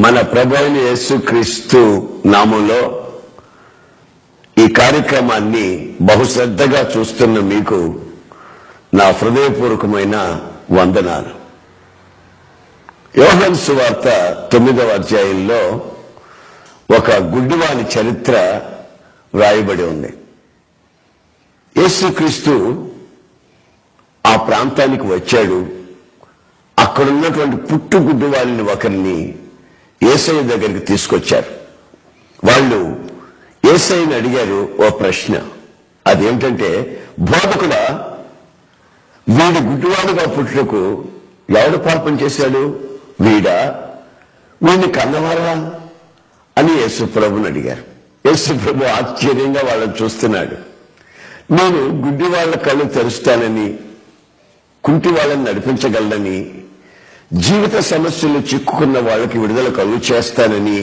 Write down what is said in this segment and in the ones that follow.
మన ప్రభు అయిన యేసుక్రీస్తు నామంలో ఈ కార్యక్రమాన్ని బహుశ్రద్ధగా చూస్తున్న మీకు నా హృదయపూర్వకమైన వందనాలు. యోహాను సువార్త 9వ అధ్యాయంలో ఒక గుడ్డివాని చరిత్ర రాయబడి ఉంది. యేసుక్రీస్తు ఆ ప్రాంతానికి వచ్చాడు. అక్కడున్నటువంటి పుట్టు గుడ్డివాళ్ళని ఒకరిని యేసయ్య దగ్గరికి తీసుకొచ్చారు. వాళ్ళు యేసయ్యని అడిగారు ఓ ప్రశ్న. అదేంటంటే, బోధకుడా, వీడి గుడ్డివాడుగా పుట్టుటకు ఎవడు పాపం చేశాడు? వీడా, వీడిని కన్నవారా అని యేసుప్రభుని అడిగారు. యేసుప్రభు ఆశ్చర్యంగా వాళ్ళని చూస్తున్నాడు. నేను గుడ్డి వాళ్ళ కళ్ళు తెరుస్తానని, కుంటి వాళ్ళని నడిపించగలనని, జీవిత సమస్యలు చిక్కుకున్న వాళ్ళకి విడుదల కలుగు చేస్తానని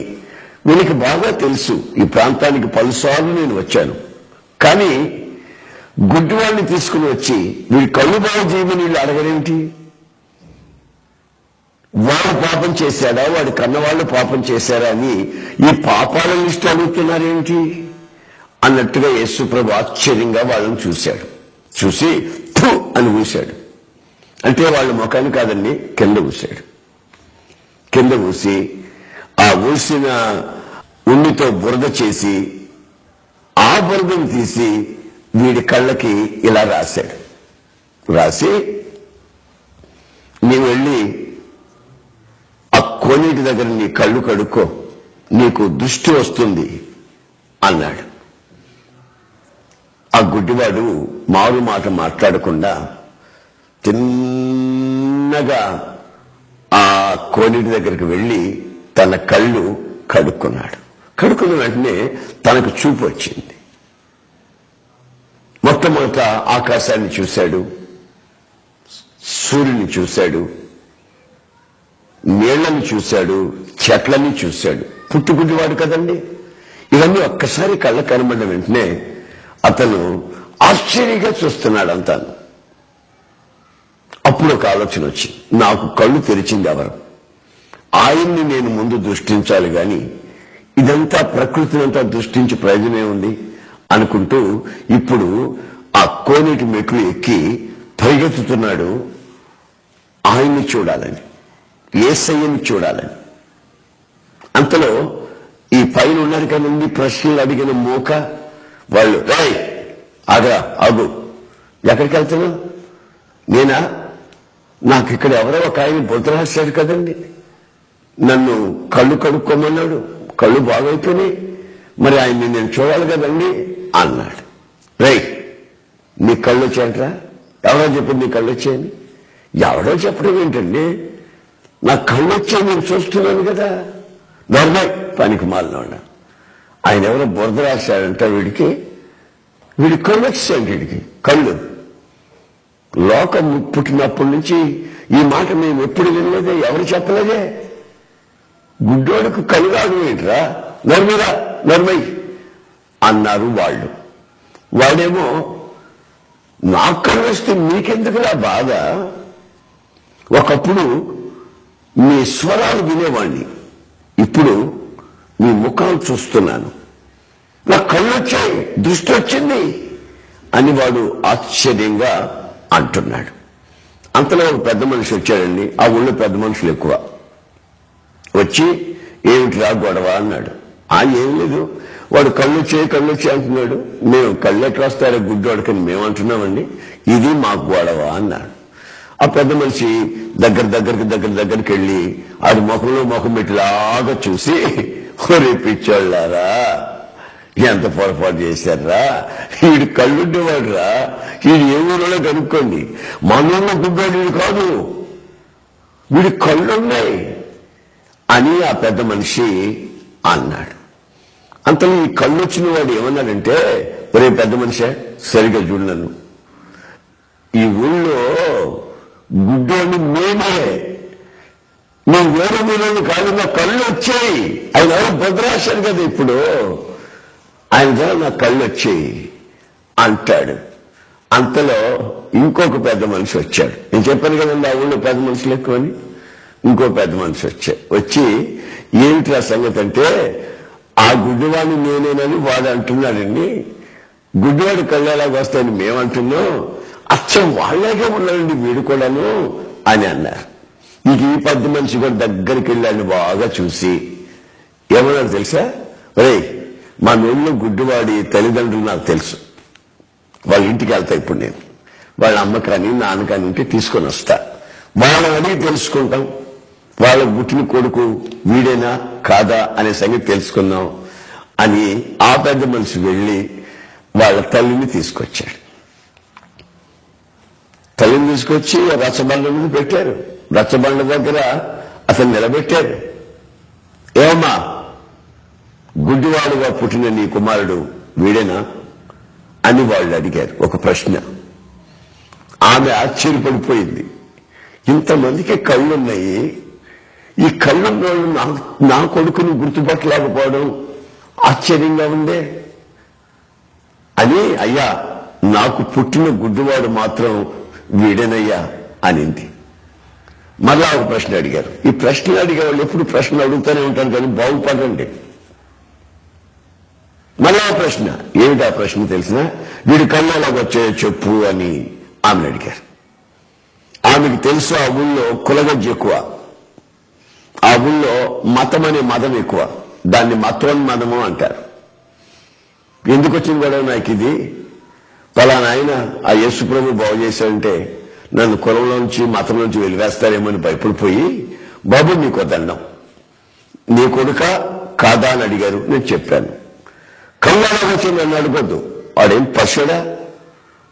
వీళ్ళకి బాగా తెలుసు. ఈ ప్రాంతానికి పలుసార్లు నేను వచ్చాను. కానీ గుడ్డి వాళ్ళని తీసుకుని వచ్చి వీడి కళ్ళు బాగా చేయమని వీళ్ళు అడగరేమిటి? వాడు పాపం చేశాడా, వాడి కన్నవాళ్ళు పాపం చేశారా అని ఈ పాపాల లిస్టు అడుగుతున్నారేమిటి అన్నట్టుగా యేసుప్రభు ఆశ్చర్యంగా వాళ్ళని చూశాడు. చూసి థు అని ఊశాడు. అంటే వాళ్ళ ముఖాన్ని కాదండి, కింద ఊశాడు. కింద ఊసి ఆ ఊసిన ఉన్నితో బురద చేసి ఆ బురదను తీసి వీడి కళ్ళకి ఇలా రాశాడు. రాసి, నీవు వెళ్ళి ఆ కోనేటి దగ్గర నీ కళ్ళు కడుక్కో, నీకు దృష్టి వస్తుంది అన్నాడు. ఆ గుడ్డివాడు మారు మాట మాట్లాడకుండా తిన్నగా ఆ కోనేటి దగ్గరికి వెళ్లి తన కళ్ళు కడుక్కున్నాడు. కడుక్కున్న వెంటనే తనకు చూపు వచ్చింది. మొట్టమొదట ఆకాశాన్ని చూశాడు, సూర్యుని చూశాడు, నీళ్లను చూశాడు, చెట్లని చూశాడు. పుట్టుగుడ్డివాడు కదండి. ఇవన్నీ ఒక్కసారి కళ్ళ కనబడిన వెంటనే అతను ఆశ్చర్యంగా చూస్తున్నాడు అంతా. అప్పుడు ఒక ఆలోచన వచ్చింది, నాకు కళ్ళు తెరిచింది ఎవరు? ఆయన్ని నేను ముందు దృష్టించాలి గాని ఇదంతా ప్రకృతిని అంతా దృష్టించి ప్రయోజనం ఉంది అనుకుంటూ ఇప్పుడు ఆ కోనేటి మెట్లు ఎక్కి పరిగెత్తుతున్నాడు ఆయన్ని చూడాలని, యేసయ్యని చూడాలని. అంతలో ఈ పైన ఉన్నారు కదండి ప్రశ్నలు అడిగిన మోక వాళ్ళు, రాయ్ ఆగా ఆగు, ఎక్కడికి వెళ్తున్నావు? నేనా? నాకు ఇక్కడ ఎవరో ఒక ఆయన బురద రాశాడు కదండి, నన్ను కళ్ళు కడుక్కోమన్నాడు, కళ్ళు బాగైపోయినాయి, మరి ఆయన్ని నేను చూడాలి కదండి అన్నాడు. రై, నీ కళ్ళు వచ్చాయట్రా? ఎవరో చెప్పింది నీ కళ్ళు వచ్చాయని? ఎవడో చెప్పడం ఏంటండి, నా కళ్ళు వచ్చాయి, నేను చూస్తున్నాను కదా. దొరబాయ్ పనికి మాలినోడ, ఆయన ఎవరో బురద రాశాడంట వీడికి కళ్ళు వచ్చాయండి. వీడికి కళ్ళు. లోకం పుట్టినప్పటి నుంచి ఈ మాట మేము ఎప్పుడు వినలేదే, ఎవరు చెప్పలేదే. గుడ్డోడుకు కలుగాడు ఏంట్రా, నర్మిరా నర్మై అన్నారు వాళ్ళు. వాడేమో నాకు కళ్ళు వస్తే మీకెందుకులా బాధ? ఒకప్పుడు మీ స్వరాలు వినేవాణ్ణి, ఇప్పుడు మీ ముఖాలు చూస్తున్నాను, నా కళ్ళు వచ్చాయి, దృష్టి వచ్చింది అని వాడు ఆశ్చర్యంగా అంటున్నాడు. అంతలో ఒక పెద్ద మనిషి వచ్చాడండి. ఆ ఊళ్ళో పెద్ద మనుషులు ఎక్కువ. వచ్చి, ఏమిటిరా గొడవ అన్నాడు. ఏం లేదు, వాడు కళ్ళు వచ్చి అంటున్నాడు. మేము కళ్ళు ఎట్లా వస్తారో గుడ్డోడకని మేము అంటున్నామండి, ఇది మాకు గొడవ అన్నాడు. ఆ పెద్ద మనిషి దగ్గరికి వెళ్ళి ఆడి ముఖంలో ముఖం పెట్టిలాగా చూసి, ఒరే పిచ్చోళ్ళారా, ఎంత పొరపాటు చేశారా, వీడు కళ్ళుండేవాడు రా, వీడు ఏ ఊరిలో కనుక్కోండి, మనలో గుడ్డాడు కాదు, వీడి కళ్ళున్నాయి అని ఆ పెద్ద మనిషి అన్నాడు. అంతలో ఈ కళ్ళు వచ్చిన వాడు ఏమన్నాడంటే, ఒరే పెద్ద మనిషి సరిగా చూడు, నన్ను ఈ ఊళ్ళో గుడ్డోని మేమే, మేము వేరే మీరు కాదు, నా కళ్ళు వచ్చాయి, ఆయన ఎవరు భద్రాశారు కదా, ఇప్పుడు ఆయన ద్వారా నా కళ్ళు వచ్చాయి అంటాడు. అంతలో ఇంకొక పెద్ద మనిషి వచ్చాడు. నేను చెప్పాను కదండి ఆ ఊళ్ళో పెద్ద మనుషులు ఎక్కువని. ఇంకో పెద్ద మనిషి వచ్చి ఏమిటి ఆ సంగతి అంటే, ఆ గుడ్డివాడిని నేనేనని వాడు అంటున్నాడండి. గుడ్డివాడి కళ్ళు ఎలాగ వస్తాయని మేమంటున్నాం, అచ్చం వాళ్ళకే ఉన్నాడండి వీడు కూడాను అని అన్నారు. ఇంక ఈ పెద్ద మనిషి కూడా దగ్గరికి వెళ్ళాడు, బాగా చూసి ఏమన్నాడు తెలుసా, రే మా నోళ్ళు గుడ్డివాడి తల్లిదండ్రులు నాకు తెలుసు, వాళ్ళ ఇంటికి వెళ్తా ఇప్పుడు నేను, వాళ్ళ అమ్మ కానీ నాన్న కానీ ఉంటే తీసుకొని వస్తా, వాళ్ళని అడిగి తెలుసుకుంటాం, వాళ్ళ పుట్టిన కొడుకు వీడేనా కాదా అనే సంగతి తెలుసుకుందాం అని ఆ పెద్ద మనిషి వెళ్ళి వాళ్ళ తల్లిని తీసుకొచ్చాడు. తల్లిని తీసుకొచ్చి రచ్చబండ మీద పెట్టారు. రచ్చబండ దగ్గర అతను నిలబెట్టారు. ఏమమ్మా, గుడ్డివాడుగా పుట్టిన నీ కుమారుడు వీడేనా అని వాళ్ళు అడిగారు ఒక ప్రశ్న. ఆమె ఆశ్చర్యపడిపోయింది. ఇంతమందికి కళ్ళున్నాయి, ఈ కళ్ళున్న వాళ్ళు నా కొడుకుని గుర్తుపట్టలేకపోవడం ఆశ్చర్యంగా ఉందే అని, అయ్యా నాకు పుట్టిన గుడ్డివాడు మాత్రం వీడేనయ్యా అనింది. మళ్ళా ఒక ప్రశ్న అడిగారు. ఈ ప్రశ్నలు అడిగే వాళ్ళు ఎప్పుడు ప్రశ్నలు అడుగుతూనే ఉంటారు కానీ బాగుపడండి. మళ్ళా ప్రశ్న, ఏమిటి ఆ ప్రశ్న తెలిసినా, వీడి కళ్ళు ఎలాగ వచ్చాయో చెప్పు అని ఆమెను అడిగారు. ఆమెకు తెలుసు ఆ ఊళ్ళో కులగజ్జ ఎక్కువ, ఆ ఊళ్ళో మతం అనే మదం ఎక్కువ, దాన్ని మతోన్మదము అంటారు. ఎందుకు వచ్చింది కూడా నాకు ఇది, పలానా ఆయన ఆ యేసు ప్రభు బాగు చేశాడంటే నన్ను కులంలోంచి మతంలోంచి వెలివేస్తారేమో అని భయపడిపోయి, బాబు నీకు దండం, నీ కొడుక కాదా అని అడిగారు. నేను చెప్పాను. కళ్ళగా వచ్చి నన్ను అడగొద్దు, వాడేం పశుడా,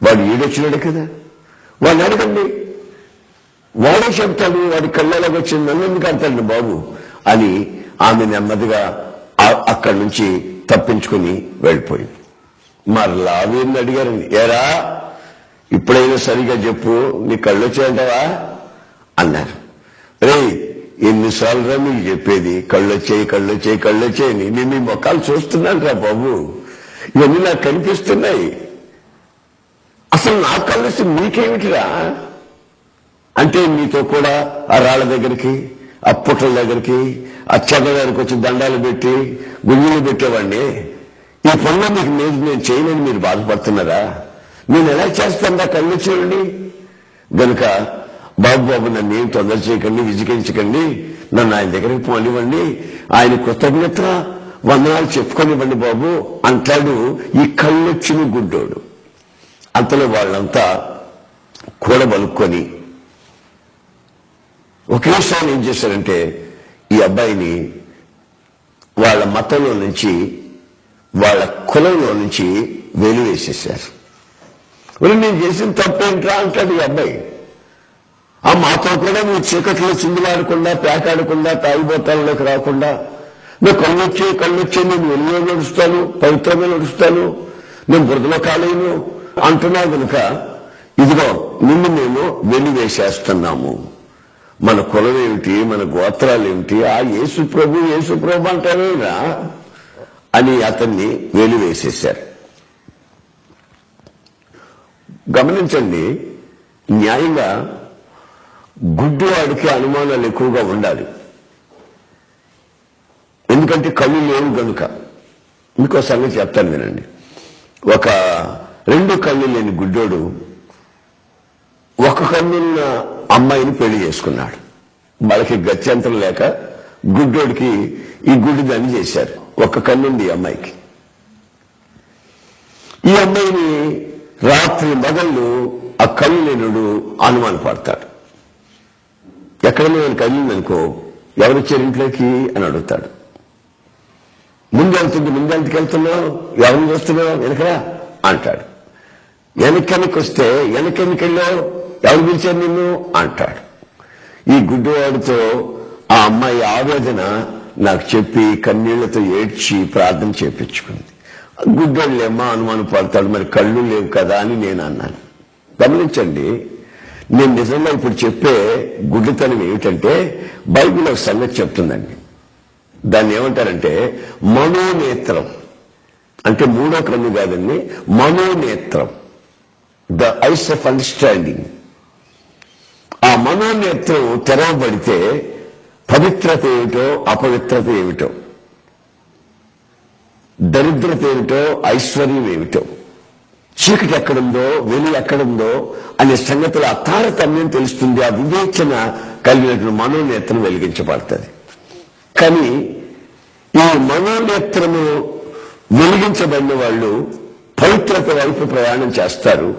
వాడు ఈడొచ్చినాడు కదా, వాడిని అడగండి, వాడే చెప్తాడు, వాడి కళ్ళలాగా వచ్చింది, నన్ను ఎందుకు అంటాడు బాబు అని ఆమె నెమ్మదిగా అక్కడి నుంచి తప్పించుకుని వెళ్ళిపోయింది. మరలా వీరిని అడిగారండి, ఏరా ఇప్పుడైనా సరిగా చెప్పు, నీ కళ్ళు వచ్చాయంటావా అన్నారు. రే ఎన్నిసార్లు రా మీకు చెప్పేది, కళ్ళు వచ్చాయి కళ్ళు వచ్చాయి కళ్ళు వచ్చాయని, నేను మీ మొక్కలు చూస్తున్నాను రా బాబు, ఇవన్నీ నాకు కనిపిస్తున్నాయి, అసలు నా కళ్ళు వస్తే మీకేమిటిరా అంటే, మీతో కూడా ఆ రాళ్ల దగ్గరికి, ఆ పుట్టల దగ్గరికి, ఆ చెడ్డ దగ్గరికి వచ్చి దండాలు పెట్టి గుంజులు పెట్టేవాడిని, ఈ పనులు మీకు నేను చేయలేని మీరు బాధపడుతున్నారా, నేను ఎలా చేస్తాను కళ్ళు చేయండి గనుక బాబు నన్ను ఏం తొందర చేయకండి, విజిగించకండి, నన్ను ఆయన దగ్గరికి పోనివ్వండి, ఆయన కృతజ్ఞత వందనాలు చెప్పుకొనివ్వండి బాబు అంటాడు ఈ కళ్ళొచ్చిన గుడ్డోడు. అంతలో వాళ్ళంతా కూడబలుక్కొని ఒకేసారి ఏం చేశారంటే ఈ అబ్బాయిని వాళ్ళ మతంలో నుంచి, వాళ్ళ కులంలో నుంచి వెలివేసేశారు. నేను చేసిన తప్పేంట్రా అంటాడు ఈ అబ్బాయి. ఆ మాతో కూడా నువ్వు చీకట్లో చిందులాడకుండా, పేకాడకుండా, తాగిపోతాలోకి రాకుండా, నువ్వు కళ్ళొచ్చే నేను వెలుగులో నడుస్తాను, పవిత్రంగా నడుస్తాను, నేను బురదలో కాలేను అంటున్నావు కనుక ఇదిగో నిన్ను మేము వెలివేసేస్తున్నాము, మన కులం ఏమిటి, మన గోత్రాలు ఏమిటి, ఆ యేసు ప్రభు అంటారేనా అని అతన్ని వెలివేసేశారు. గమనించండి, న్యాయంగా గుడ్డివాడికి అనుమానాలు ఎక్కువగా ఉండాలి, ఎందుకంటే కళ్ళు లేవు కనుక. ఇంకో సంగతి చెప్తాను వినండి. ఒక 2 కళ్ళు లేని గుడ్డోడు ఒక కన్నున్న అమ్మాయిని పెళ్లి చేసుకున్నాడు. వాళ్ళకి గత్యంతరం లేక గుడ్డోడికి ఈ గుడ్డిదాన్ని చేశారు. ఒక కన్నుంది ఈ అమ్మాయికి. ఈ అమ్మాయిని రాత్రి మగళ్ళు ఆ కళ్ళు లేనుడు అనుమానపడతాడు. ఎక్కడైనా నేను కళ్ళుందనుకో, ఎవరొచ్చారు ఇంట్లోకి అని అడుగుతాడు. ముందెంతకు వెళ్తున్నావు, ఎవరిని చూస్తున్నావు, వెనకరా అంటాడు. వెనక్కి వస్తే వెనకెందుకు వెళ్ళావు, ఎవరు పిలిచారు నిన్ను అంటాడు. ఈ గుడ్డివాడితో ఆ అమ్మాయి ఆవేదన నాకు చెప్పి కన్నీళ్లతో ఏడ్చి ప్రార్థన చేపించుకుంది. గుడ్డోళ్ళేమో అనుమానం పడతాడు, మరి కళ్ళు లేవు కదా అని నేను అన్నాను. గమనించండి, నేను నిజంగా ఇప్పుడు చెప్పే గుడ్డితనం ఏమిటంటే బైబిల్ ఒక సంగతి చెప్తుందండి. దాన్ని ఏమంటారంటే మనోనేత్రం, అంటే 3వ కన్ను కాదండి, మనోనేత్రం, ద ఐస్ ఆఫ్ అండర్స్టాండింగ్. ఆ మనోనేత్రం తెరవబడితే పవిత్రత ఏమిటో అపవిత్రత ఏమిటో, దరిద్రత ఏమిటో ఐశ్వర్యం ఏమిటో, చీకటి ఎక్కడుందో వెలుగు ఎక్కడుందో అనే సంగతులు ఆ తారతమ్యం తెలుస్తుంది. ఆ వివేచన కలిగినటువంటి మనోనేత్రం వెలిగించబడుతుంది. కానీ ఈ మనోనేత్రము వెలిగించబడిన వాళ్ళు పవిత్రత వైపు ప్రయాణం చేస్తారు.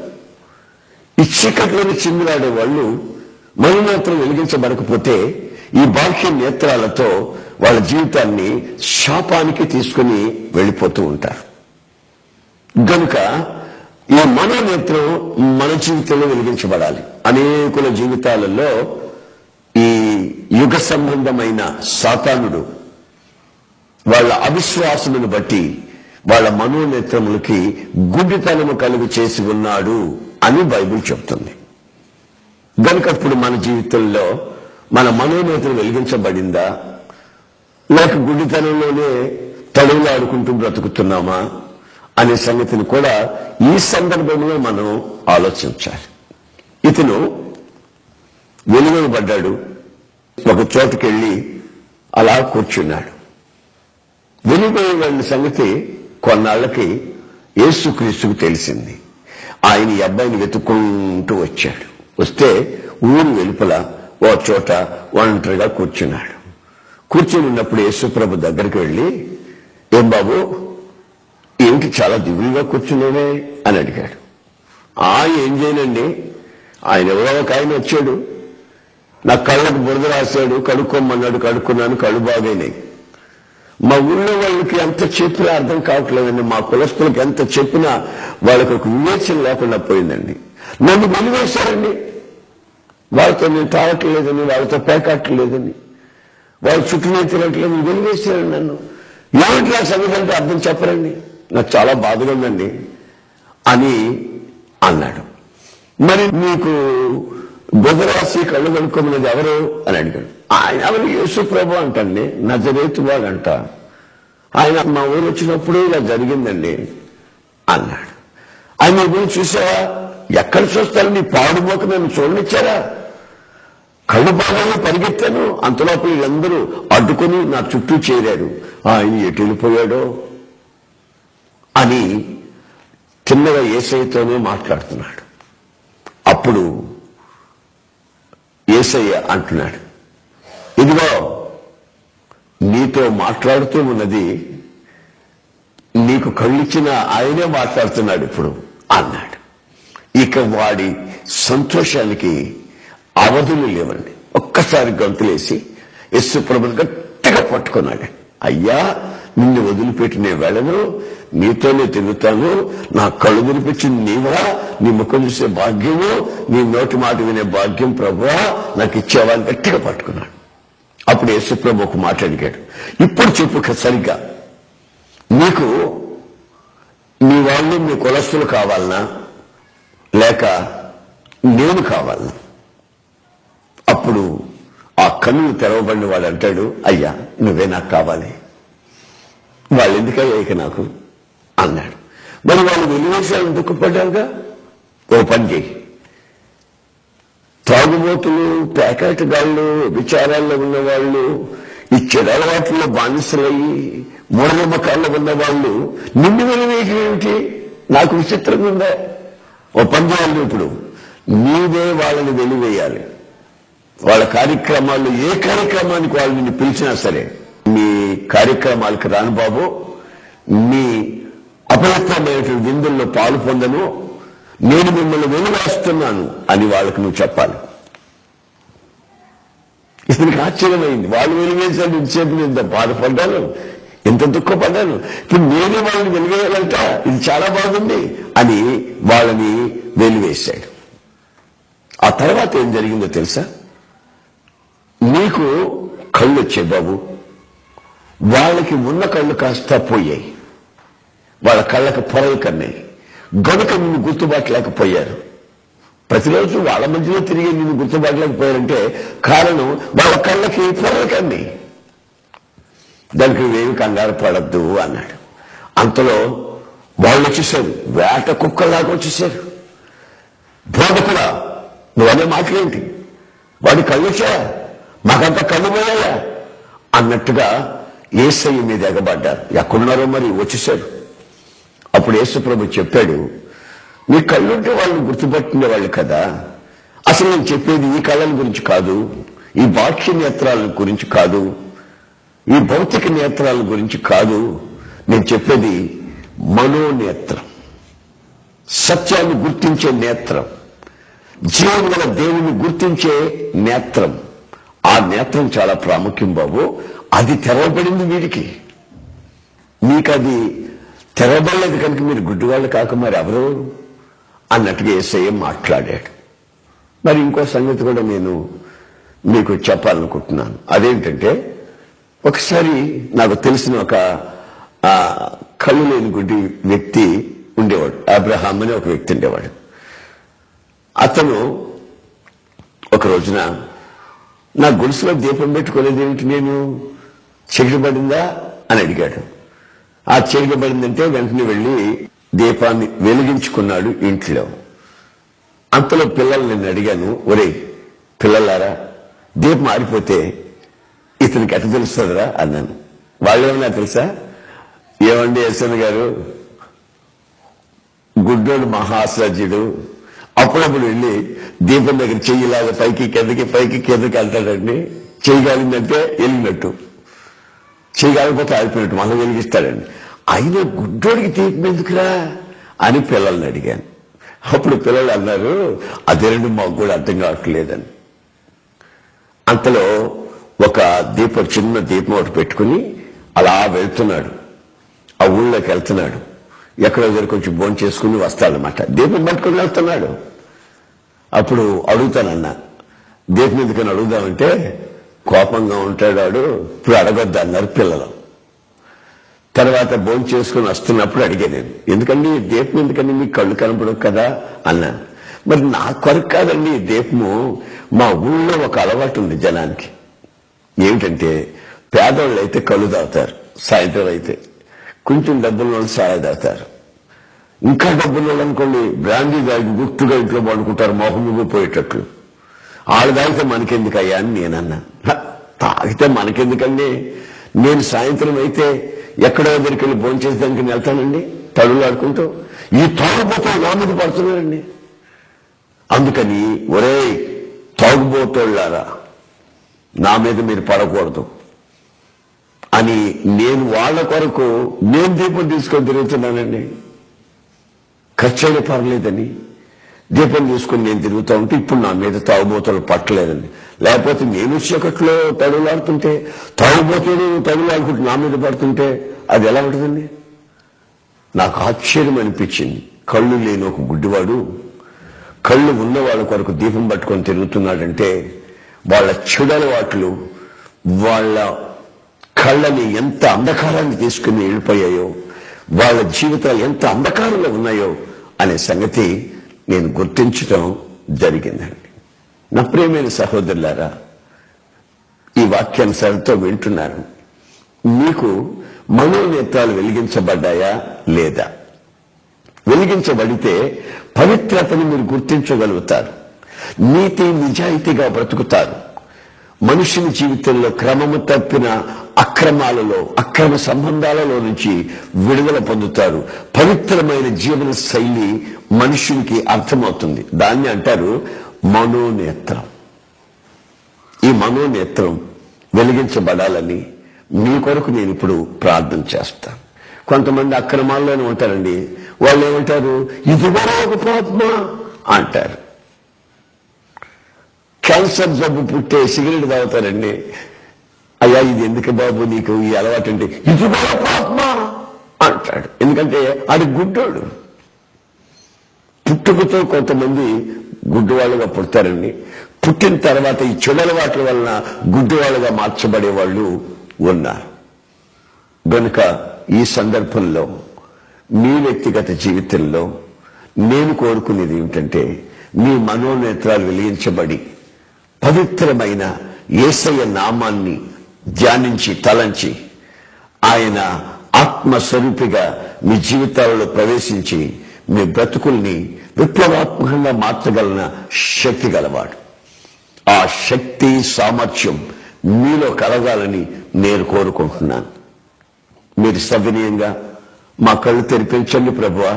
ఈ చీకట్లోని చిందులాడే వాళ్ళు మనోనేత్రం వెలిగించబడకపోతే ఈ బాహ్య నేత్రాలతో వాళ్ళ జీవితాన్ని శాపానికి తీసుకుని వెళ్ళిపోతూ ఉంటారు. గనుక ఈ మనోనేత్రం మన జీవితంలో వెలిగించబడాలి. అనేకుల జీవితాలలో ఈ యుగ సంబంధమైన సాతానుడు వాళ్ళ అవిశ్వాసమును బట్టి వాళ్ళ మనోనేత్రములకి గుడ్డితనము కలుగు చేసి ఉన్నాడు అని బైబిల్ చెప్తుంది. గనుక ఇప్పుడు మన జీవితంలో మన మనోనేత్రం వెలిగించబడిందా, లేక గుడ్డితనంలోనే తడువులాడుకుంటూ బ్రతుకుతున్నామా అనే సంగతిని కూడా ఈ సందర్భంలో మనం ఆలోచించాలి. ఇతను వెలువబడ్డాడు, ఒక చోటుకెళ్ళి అలా కూర్చున్నాడు. వెలువబడిన సంగతి కొన్నాళ్లకి యేసుక్రీస్తుకు తెలిసింది. ఆయన ఈ అబ్బాయిని వెతుక్కుంటూ వచ్చాడు. వస్తే ఊరు వెలుపల ఓ చోట ఒంటరిగా కూర్చున్నాడు. కూర్చుని ఉన్నప్పుడు యేసుప్రభు దగ్గరికి వెళ్ళి, ఏం బాబు, ఏమిటి చాలా దిగులుగా కూర్చున్నావే అని అడిగాడు. ఏం చేయనండి, ఆయన ఎవరో ఒక ఆయన వచ్చాడు, నా కళ్ళకు బురద రాశాడు, కడుక్కోమన్నాడు, కడుక్కున్నాను, కళ్ళు బాగైనాయి. మా ఊళ్ళో వాళ్ళకి ఎంత చెప్పినా అర్థం కావట్లేదండి, మా కులస్తులకు ఎంత చెప్పినా వాళ్ళకి ఒక వివేచన లేకుండా పోయిందండి. నన్ను వెలివేశారండి, వాళ్ళతో నేను తాగట్లేదని, వాళ్ళతో పేకట్లేదని, వాళ్ళ చుట్టూ తిరగట్లేదు, వెలివేశారండి నన్ను. ఏమిటి నా సంగతి అంటే అర్థం చెప్పరండి, నాకు చాలా బాధగా ఉందండి అని అన్నాడు. మరి నీకు బుధరాశి కళ్ళు కనుక్కోమన్నది ఎవరు అని అడిగాడు. ఆయన ఎవరు? యేసుప్రభు అంటండి, నజరేతు వాడంట, ఆయన మా ఊరు వచ్చినప్పుడు ఇలా జరిగిందండి అన్నాడు. ఆయన నీ గురించి చూసావా? ఎక్కడ చూస్తారు, నీ పాడుమోక నన్ను చూడనిచ్చారా? కళ్ళు బాగానే పరిగెత్తాను, అంతలోపు వీళ్ళందరూ అడ్డుకొని నా చుట్టూ చేరారు. ఆయన ఎటు వెళ్ళిపోయాడో అని చిన్నగా యేసయ్యతోనే మాట్లాడుతున్నాడు. అప్పుడు యేసయ్య అంటున్నాడు, ఇదిగో నీతో మాట్లాడుతూ ఉన్నది నీకు కళ్ళిచ్చిన ఆయనే మాట్లాడుతున్నాడు ఇప్పుడు అన్నాడు. ఇక వాడి సంతోషానికి అవధులు లేవండి. ఒక్కసారి గంతులేసి యేసుప్రభుని గట్టిగా పట్టుకున్నాడు. అయ్యా, నిన్ను వదిలిపెట్టి నేను వెళ్ళను, నీతోనే తిరుగుతాను, నా కళ్ళు వినిపించింది నీవా, నీ ముఖం చూసే భాగ్యము, నీ నోటి మాట వినే భాగ్యం ప్రభువా నాకు ఇచ్చేవాళ్ళని గట్టిగా పట్టుకున్నాడు. అప్పుడు యేసుప్రభు ఒక మాట అడిగాడు, ఇప్పుడు చెప్పు సరిగ్గా, నీకు నీ వాళ్ళు నీ కులస్తులు కావాలనా లేక నేను కావాలనా? అప్పుడు ఆ కన్నులు తెరవబడిన వాడు అంటాడు, అయ్యా నువ్వే నాకు కావాలి, వాళ్ళు ఎందుకయ్యా ఇక నాకు అన్నాడు. మరి వాళ్ళు వెలివేశాలని దుఃఖపడ్డారుగా, ఓ పని చేయి, తాగుబోతులు, ప్యాకెట్గాళ్ళు, విచారాల్లో ఉన్నవాళ్ళు, ఈ చెడు అలవాట్లలో బానిసలయ్యి మూఢనమ్మకాల్లో ఉన్నవాళ్ళు నిన్ను వెలివేయటం ఏమిటి? నాకు విచిత్రంగా ఉందా? ఓ పని చేయాలి, ఇప్పుడు నీవే వాళ్ళని వెలివేయాలి. వాళ్ళ కార్యక్రమాల్లో ఏ కార్యక్రమానికి వాళ్ళు నిన్ను పిలిచినా సరే, మీ కార్యక్రమాలకు రాను బాబు, మీ అపవిత్రమైనటువంటి విందుల్లో పాలు పొందను, నేను మిమ్మల్ని వెలివేస్తున్నాను అని వాళ్ళకు నువ్వు చెప్పాలి. ఇతనికి ఆశ్చర్యమైంది. వాళ్ళు వెలివేశాడు, ఇంతసేపు నేను ఇంత బాధపడ్డాను, ఎంత దుఃఖపడ్డాను, ఇప్పుడు నేనే వాళ్ళని వెలివేయాలంట, ఇది చాలా బాగుంది అని వాళ్ళని వెలివేశాడు. ఆ తర్వాత ఏం జరిగిందో తెలుసా? నీకు కళ్ళు వచ్చాయి బాబు, వాళ్ళకి ఉన్న కళ్ళు కాస్త పోయాయి, వాళ్ళ కళ్ళకు పొరలు కన్నాయి, గనుక నిన్ను గుర్తుపట్టలేకపోయారు. ప్రతిరోజు వాళ్ళ మధ్యలో తిరిగి నిన్ను గుర్తుపట్టలేకపోయారంటే కారణం వాళ్ళ కళ్ళకి పొరలు కన్నాయి. దానికి నువ్వేమి కంగారు పడద్దు అన్నాడు. అంతలో వాళ్ళు వచ్చేసారు, వేట కుక్కలాగా వచ్చేసారు. బోధకుడా, నువ్వనే మాటలేంటి? వాడి కళ్ళు వచ్చా, మాకంత కళ్ళు పోయాయా అన్నట్టుగా యేసయ్య మీద ఎగబడ్డారు. ఎక్కడున్నారో మరి వచ్చేసారు. అప్పుడు యేసుప్రభు చెప్పాడు, మీ కళ్ళుంటే వాళ్ళని గుర్తుపట్టిన వాళ్ళు కదా. అసలు నేను చెప్పేది ఈ కళ్ళల గురించి కాదు, ఈ బాహ్య నేత్రాల గురించి కాదు, ఈ భౌతిక నేత్రాల గురించి కాదు. నేను చెప్పేది మనోనేత్రం, సత్యాన్ని గుర్తించే నేత్రం, జీవం గల దేవుని గుర్తించే నేత్రం. ఆ నేత్రం చాలా ప్రాముఖ్యం బాబు. అది తెరవబడింది వీడికి. మీకు అది తెరవబడలేదు కనుక మీరు గుడ్డివాళ్ళు కాక మరి ఎవరు అన్నట్టుగా యేసయ్య మాట్లాడాడు. మరి ఇంకో సంగతి కూడా నేను మీకు చెప్పాలనుకుంటున్నాను. అదేంటంటే, ఒకసారి నాకు తెలిసిన ఒక కళ్ళు లేని గుడ్డి వ్యక్తి ఉండేవాడు. అబ్రహాం అని ఒక వ్యక్తి ఉండేవాడు. అతను ఒక రోజున నా గొలుసులో దీపం పెట్టుకోలేదు ఏమిటి, నేను చీకటిపడిందా అని అడిగాడు. ఆ చీకటిపడిందంటే వెంటనే వెళ్ళి దీపాన్ని వెలిగించుకున్నాడు ఇంట్లో. అంతలో పిల్లలు నేను అడిగాను, ఒరే పిల్లలారా, దీపం ఆరిపోతే ఇతనికి ఎట్ట తెలుస్తుందిరా అన్నాను. వాళ్ళేమన్నా తెలుసా, ఏమండి యశ్వన్ గారు, గుడ్డోడు మహాసాధ్యుడు, అప్పుడప్పుడు వెళ్ళి దీపం దగ్గర చెయ్యిలాగా పైకి కిందకి వెళ్తాడండి. చేయగలిగిందంటే వెళ్ళినట్టు, చేయగలిగిపోతే ఆరిపోయినట్టు మళ్ళీ వెలిగిస్తాడండి. అయినా గుడ్డోడికి దీపం ఎందుకురా అని పిల్లల్ని అడిగాను. అప్పుడు పిల్లలు అన్నారు, అదేనండి మాకు కూడా అర్థం కావట్లేదని. అంతలో ఒక దీపం, చిన్న దీపం ఒకటి పెట్టుకుని అలా వెళ్తున్నాడు. ఆ ఊళ్ళోకి వెళ్తున్నాడు. ఎక్కడో దగ్గర కొంచెం భోజనం చేసుకుని వస్తాడనమాట. దీపం పట్టుకుని వెళ్తున్నాడు. అప్పుడు అడుగుతానన్నా, దీపం ఎందుకని అడుగుదామంటే కోపంగా ఉంటాడు, ఇప్పుడు అడగొద్దు అన్నారు పిల్లలు. తర్వాత భోజనం చేసుకుని వస్తున్నప్పుడు అడిగా నేను, ఎందుకండి దీపం ఎందుకండి, మీకు కళ్ళు కనపడవు కదా అన్నాను. మరి నా కొరకు కాదండి ఈ దీపము, మా ఊళ్ళో ఒక అలవాటు ఉంది జనానికి. ఏమిటంటే, పేదవాళ్ళు అయితే కళ్ళు తాగుతారు, సాయంత్రం అయితే కొంచెం డబ్బుల వాళ్ళు సాయ తాగుతారు. ఇంకా డబ్బులు వాళ్ళు అనుకోండి, బ్రాండీ తాగి గుర్తుగా ఇంట్లో పడుకుంటారు మొహం పోయేటట్లు. వాళ్ళు తాగితే మనకెందుకయ్యా అని నేనన్నా. తాగితే మనకెందుకండి, నేను సాయంత్రం అయితే ఎక్కడో దగ్గరికి వెళ్ళి భోజనం చేసేదానికి వెళ్తానండి తడులు ఆడుకుంటూ. ఈ తాగుబోతో నా మీద పడుతున్నారండి. అందుకని ఒరే తాగుబోతోళ్ళారా, నా మీద మీరు పడకూడదు అని నేను వాళ్ళ కొరకు నేను దీపం తీసుకొని తిరుగుతున్నానండి. ఖర్చైనా పర్లేదని దీపం తీసుకొని నేను తిరుగుతూ ఉంటే ఇప్పుడు నా మీద తాగుబోతులు పట్టలేదండి. లేకపోతే నేను చీకట్లో తడులాడుతుంటే తాగుబోతులు తడులాడుకుంటూ నా మీద పడుతుంటే అది ఎలా ఉంటుందండి? నాకు ఆశ్చర్యం అనిపించింది. కళ్ళు లేని ఒక గుడ్డివాడు కళ్ళు ఉన్న వాళ్ళ కొరకు దీపం పట్టుకొని తిరుగుతున్నాడంటే వాళ్ళ చెడలవాట్లు వాళ్ళ కళ్ళని ఎంత అంధకారాన్ని తీసుకుని వెళ్ళిపోయాయో, వాళ్ళ జీవితాలు ఎంత అంధకారంలో ఉన్నాయో అనే సంగతి నేను గుర్తించడం జరిగిందండి. నా ప్రియమైన సహోదరులారా, ఈ వాక్యానుసారంతో వింటున్నాను. మీకు మనోనేత్రాలు వెలిగించబడ్డాయా లేదా? వెలిగించబడితే పవిత్రతను మీరు గుర్తించగలుగుతారు, నీతి నిజాయితీగా బ్రతుకుతారు. మనుషుని జీవితంలో క్రమము తప్పిన అక్రమాలలో, అక్రమ సంబంధాలలో నుంచి విడుదల పొందుతారు. పవిత్రమైన జీవన శైలి మనుషునికి అర్థమవుతుంది. దాన్ని అంటారు మనోనేత్రం. ఈ మనోనేత్రం వెలిగించబడాలని మీ కొరకు నేను ఇప్పుడు ప్రార్థన చేస్తాను. కొంతమంది అక్రమాల్లోనే ఉంటారండి. వాళ్ళు ఏమంటారు, ఇదిగో ఒక పాత్మ అంటారు. క్యాన్సర్ జబ్బు పుట్టే సిగరెట్ తాగుతారండి. అయ్యా ఇది ఎందుకు బాబు నీకు ఈ అలవాటు అంటే, ఇదిగో పాత్మ అంటాడు. ఎందుకంటే అది గుడ్డోడు. పుట్టుకతో కొంతమంది గుడ్డివాళ్ళుగా పుడతారండి. పుట్టిన తర్వాత ఈ చెడలవాట్ల వలన గుడ్డివాళ్ళుగా మార్చబడే వాళ్ళు ఉన్నారు. కనుక ఈ సందర్భంలో మీ వ్యక్తిగత జీవితంలో నేను కోరుకునేది ఏమిటంటే, మీ మనోనేత్రాలు వెలిగించబడి పవిత్రమైన యేసయ్య నామాన్ని ధ్యానించి తలంచి ఆయన ఆత్మస్వరూపిగా మీ జీవితాలలో ప్రవేశించి మీ బ్రతుకుల్ని విప్లవాత్మకంగా మార్చగలన శక్తి గలవాడు. ఆ శక్తి సామర్థ్యం మీలో కలగాలని నేను కోరుకుంటున్నాను. మీరు సవినయంగా మా కళ్ళు తెరిపించండి ప్రభువా.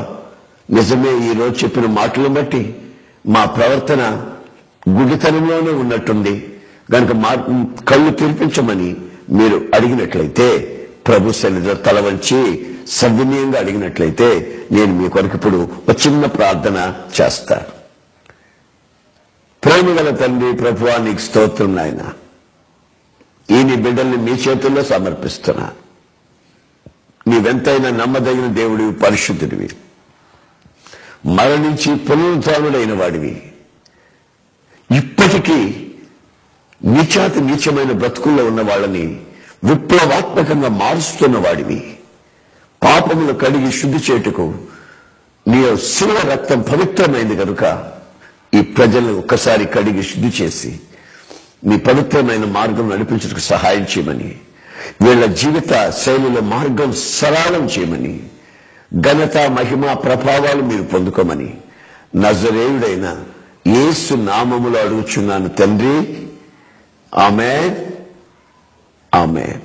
నిజమే, ఈరోజు చెప్పిన మాటలను బట్టి మా ప్రవర్తన గుడితనంలోనే ఉన్నట్టుంది కనుక మా కళ్ళు తెరిపించమని మీరు అడిగినట్లయితే, ప్రభు సన్నిధిలో తల వంచి సవినయంగా అడిగినట్లయితే నేను మీ కొరకు ఇప్పుడు ఒక చిన్న ప్రార్థన చేస్తాను. ప్రేమగల తండ్రి, ప్రభువా నీకు స్తోత్రం నాయన. ఈ నీ బిడ్డల్ని మీ చేతుల్లో సమర్పిస్తున్నా. నీవెంతైనా నమ్మదగిన దేవుడివి, పరిశుద్ధుడివి, మరణించి పునరుత్థానుడైన వాడివి, ఇప్పటికీ నీచాతి నీచమైన బ్రతుకుల్లో ఉన్న వాళ్ళని విప్లవాత్మకంగా మారుస్తున్న వాడివి. పాపములు కడిగి శుద్ధి చేయుటకు నీ శిలువ రక్తం పవిత్రమైంది కనుక ఈ ప్రజలను ఒక్కసారి కడిగి శుద్ధి చేసి నీ పవిత్రమైన మార్గం నడిపించుటకు సహాయం చేయమని, వీళ్ళ జీవిత శైలిలో మార్గం సరళం చేయమని, ఘనత మహిమ ప్రభావాలు మీరు పొందుకోమని నజరేయుడైన యేసు నామములో అడుగుచున్నాను తండ్రి. ఆమేన్, ఆమేన్.